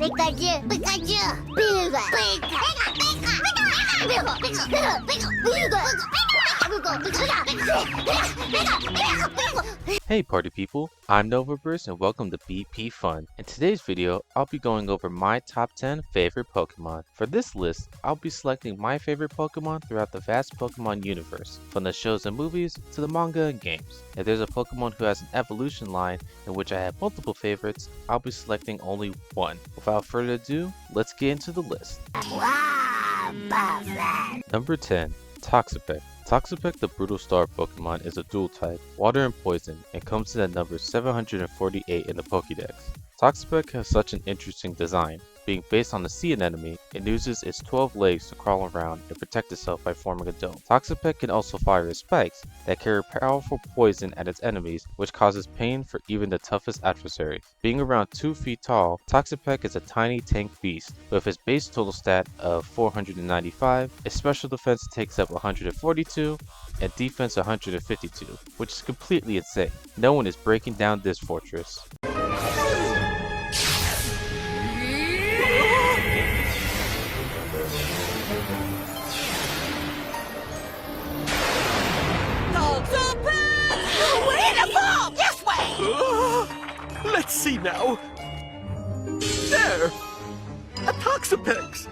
Pikachu, Pikachu, Pika, Hey party people, I'm Novaburst and welcome to BP Fun. In today's video, I'll be going over my top 10 favorite Pokemon. For this list, I'll be selecting my favorite Pokemon throughout the vast Pokemon universe, from the shows and movies to the manga and games. If there's a Pokemon who has an evolution line in which I have multiple favorites, I'll be selecting only one. Without further ado, let's get into the list. Number 10. Toxicity. Toxicity, the Brutal Star Pokemon, is a dual type, water and poison, and comes in at number 748 in the Pokédex. Toxicity has such an interesting design. Being based on the sea anemone, it uses its 12 legs to crawl around and protect itself by forming a dome. Toxicity can also fire its spikes that carry powerful poison at its enemies, which causes pain for even the toughest adversaries. Being around 2 feet tall, Toxicity is a tiny tank beast. With its base total stat of 495, its special defense takes up 142, and defense 152, which is completely insane. No one is breaking down this fortress. Let's see now. There! A Toxapex!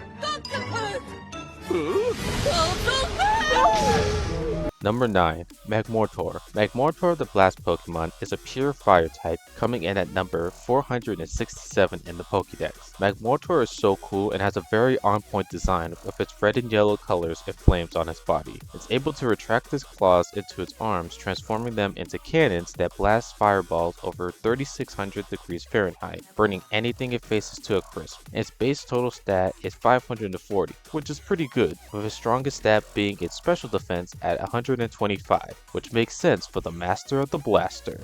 Number 9. Magmortar. Magmortar, the Blast Pokemon, is a pure fire type, coming in at number 467 in the Pokédex. Magmortar is so cool and has a very on-point design with its red and yellow colors and flames on its body. It's able to retract its claws into its arms, transforming them into cannons that blast fireballs over 3600 degrees Fahrenheit, burning anything it faces to a crisp. Its base total stat is 540, which is pretty good, with its strongest stat being its special defense at 125, which makes sense for the master of the blaster.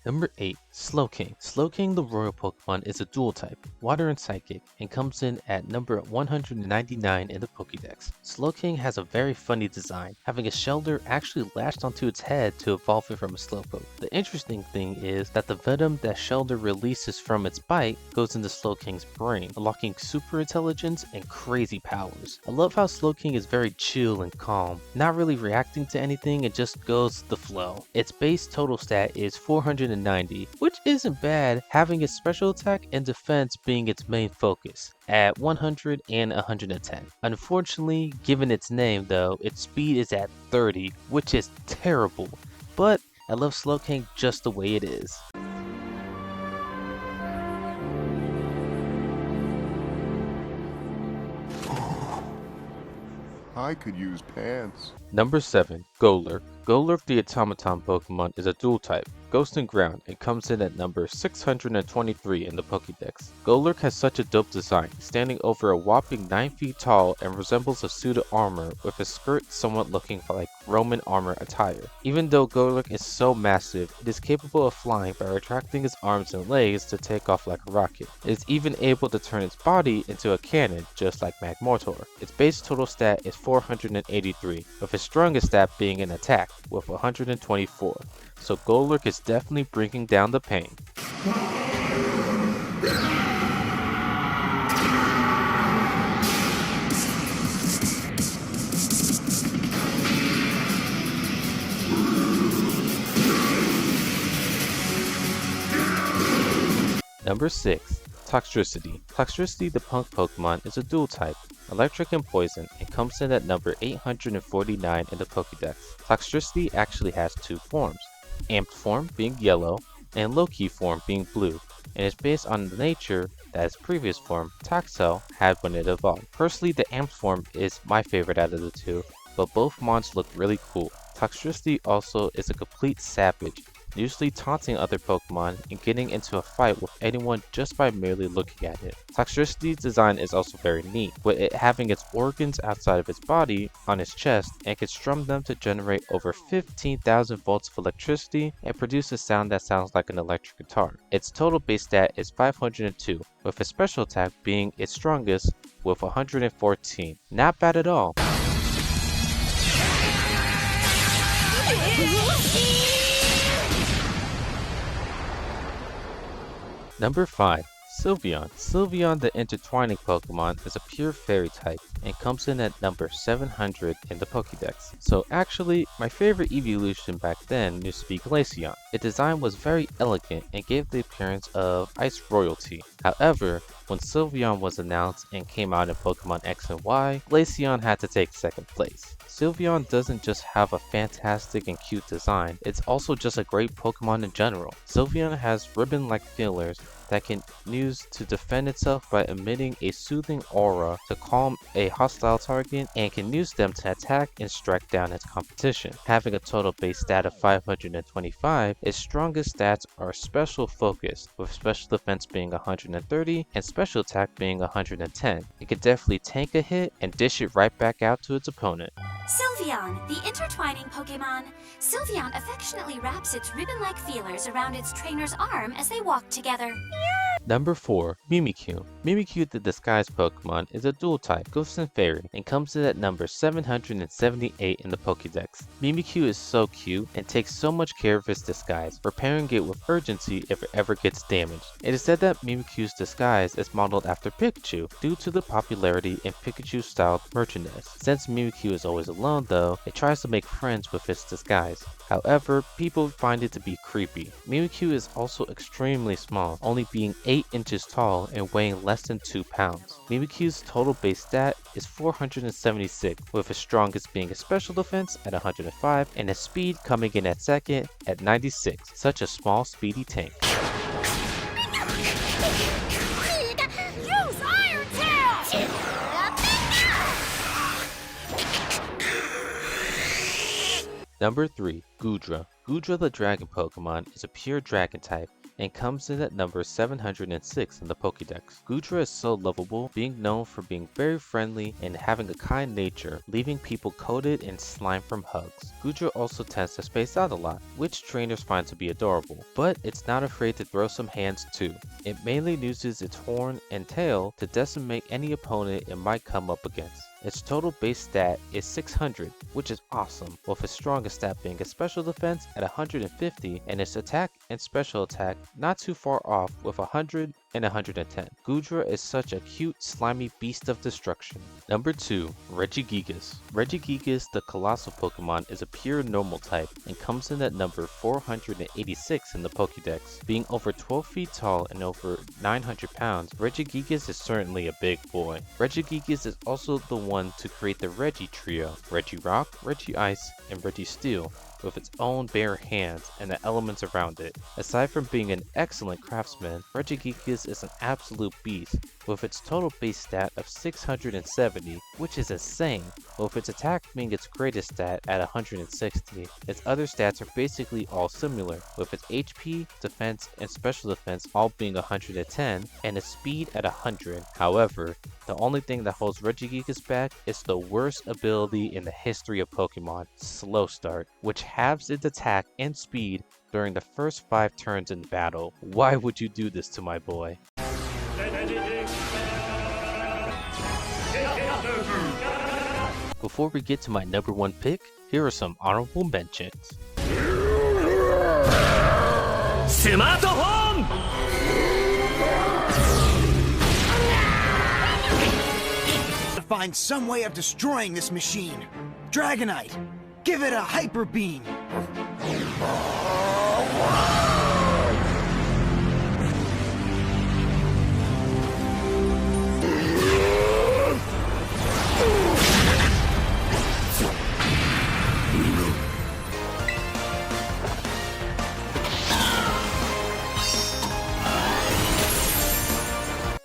Number 8. Slowking. Slowking, the royal Pokemon, is a dual type, water and psychic, and comes in at number 199 in the Pokédex. Slowking has a very funny design, having a shelter actually latched onto its head to evolve it from a Slowpoke. The interesting thing is that the venom that shelter releases from its bite goes into Slowking's brain, unlocking super intelligence and crazy powers. I love how Slowking is very chill and calm, not really reacting to anything and just goes with the flow. Its base total stat is 490, which isn't bad, having its special attack and defense being its main focus at 100 and 110. Unfortunately, given its name though, its speed is at 30, which is terrible, but I love Slowking just the way it is. I could use pants. Number 7. Golurk. Golurk, the automaton Pokemon, is a dual type, ghost and ground, and comes in at number 623 in the Pokédex. Golurk has such a dope design, standing over a whopping 9 feet tall and resembles a suit of armor with a skirt somewhat looking like Roman armor attire. Even though Golurk is so massive, it is capable of flying by retracting its arms and legs to take off like a rocket. It is even able to turn its body into a cannon, just like Magmortar. Its base total stat is 483, with its strongest stat being an attack, with 124. So Golurk is definitely bringing down the pain. Number 6. Toxicity. Toxicity, the punk Pokemon, is a dual type, electric and poison, and comes in at number 849 in the Pokédex. Toxicity actually has 2 forms, amped form being yellow, and low-key form being blue, and is based on the nature that its previous form, Toxel, had when it evolved. Personally, the amped form is my favorite out of the two, but both mons look really cool. Toxicity also is a complete savage, usually taunting other Pokemon and getting into a fight with anyone just by merely looking at it. Toxicity's design is also very neat, with it having its organs outside of its body on its chest and can strum them to generate over 15,000 volts of electricity and produce a sound that sounds like an electric guitar. Its total base stat is 502, with its special attack being its strongest with 114. Not bad at all. Number 5. Sylveon. Sylveon, the intertwining Pokemon, is a pure fairy type and comes in at number 700 in the Pokédex. So actually, my favorite evolution back then used to be Glaceon. Its design was very elegant and gave the appearance of ice royalty. However, when Sylveon was announced and came out in Pokemon X and Y, Glaceon had to take second place. Sylveon doesn't just have a fantastic and cute design, it's also just a great Pokemon in general. Sylveon has ribbon-like feelers that can use to defend itself by emitting a soothing aura to calm a hostile target and can use them to attack and strike down its competition. Having a total base stat of 525, its strongest stats are special focus, with special defense being 130 and special attack being 110. It can definitely tank a hit and dish it right back out to its opponent. Sylveon, the intertwining Pokémon. Sylveon affectionately wraps its ribbon-like feelers around its trainer's arm as they walk together. Number 4. Mimikyu. Mimikyu, the disguise Pokemon, is a dual type, Ghost and Fairy, and comes in at number 778 in the Pokédex. Mimikyu is so cute and takes so much care of its disguise, repairing it with urgency if it ever gets damaged. It is said that Mimikyu's disguise is modeled after Pikachu due to the popularity in Pikachu-styled merchandise. Since Mimikyu is always alone though, it tries to make friends with its disguise. However, people find it to be creepy. Mimikyu is also extremely small, only being 8 inches tall and weighing less than 2 pounds. Mimikyu's total base stat is 476, with its strongest being its special defense at 105 and its speed coming in at second at 96. Such a small speedy tank. Use Iron Tail! Number 3. Goodra. Goodra, the dragon Pokemon, is a pure dragon type and comes in at number 706 in the Pokédex. Goodra is so lovable, being known for being very friendly and having a kind nature, leaving people coated in slime from hugs. Goodra also tends to space out a lot, which trainers find to be adorable, but it's not afraid to throw some hands too. It mainly uses its horn and tail to decimate any opponent it might come up against. Its total base stat is 600, which is awesome, with its strongest stat being its special defense at 150 and its attack and special attack not too far off with 100 and 110. Goodra is such a cute, slimy beast of destruction. Number 2. Regigigas. Regigigas, the colossal Pokemon, is a pure normal type and comes in at number 486 in the Pokédex. Being over 12 feet tall and over 900 pounds, Regigigas is certainly a big boy. Regigigas is also the one to create the Regi trio, Regirock, Regice, and Registeel, with its own bare hands and the elements around it. Aside from being an excellent craftsman, Regigigas is an absolute beast, with its total base stat of 670, which is insane, with its attack being its greatest stat at 160. Its other stats are basically all similar, with its HP, defense, and special defense all being 110, and its speed at 100. However, the only thing that holds Regigigas back is the worst ability in the history of Pokemon, Slow Start, which halves its attack and speed during the first 5 turns in battle. Why would you do this to my boy? Before we get to my number 1 pick, here are some honorable mentions. Smartphone! Find some way of destroying this machine. Dragonite, give it a hyper beam.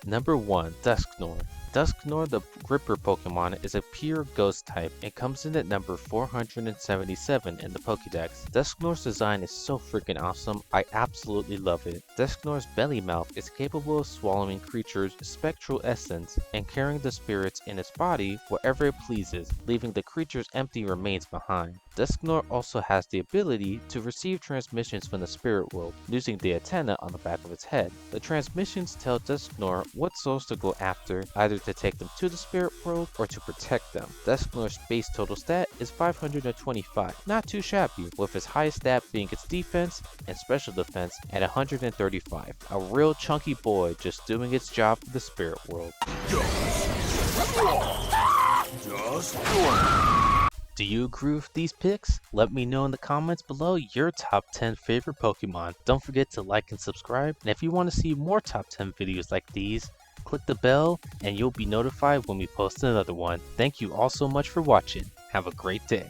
Number 1. Desknor. Desknor the Gripper Pokemon is a pure ghost type and comes in at number 477 in the Pokédex. Desknor's design is so freaking awesome, I absolutely love it. Desknor's belly mouth is capable of swallowing creatures' spectral essence and carrying the spirits in its body wherever it pleases, leaving the creature's empty remains behind. Desknor also has the ability to receive transmissions from the spirit world, using the antenna on the back of its head. The transmissions tell Desknor what souls to go after, either to take them to the spirit world or to protect them. Desknor's base total stat is 525, not too shabby, with its highest stat being its defense and special defense at 135. A real chunky boy just doing its job for the spirit world. Do you agree with these picks? Let me know in the comments below your top 10 favorite Pokemon. Don't forget to like and subscribe, and if you want to see more top 10 videos like these, click the bell and you'll be notified when we post another one. Thank you all so much for watching. Have a great day.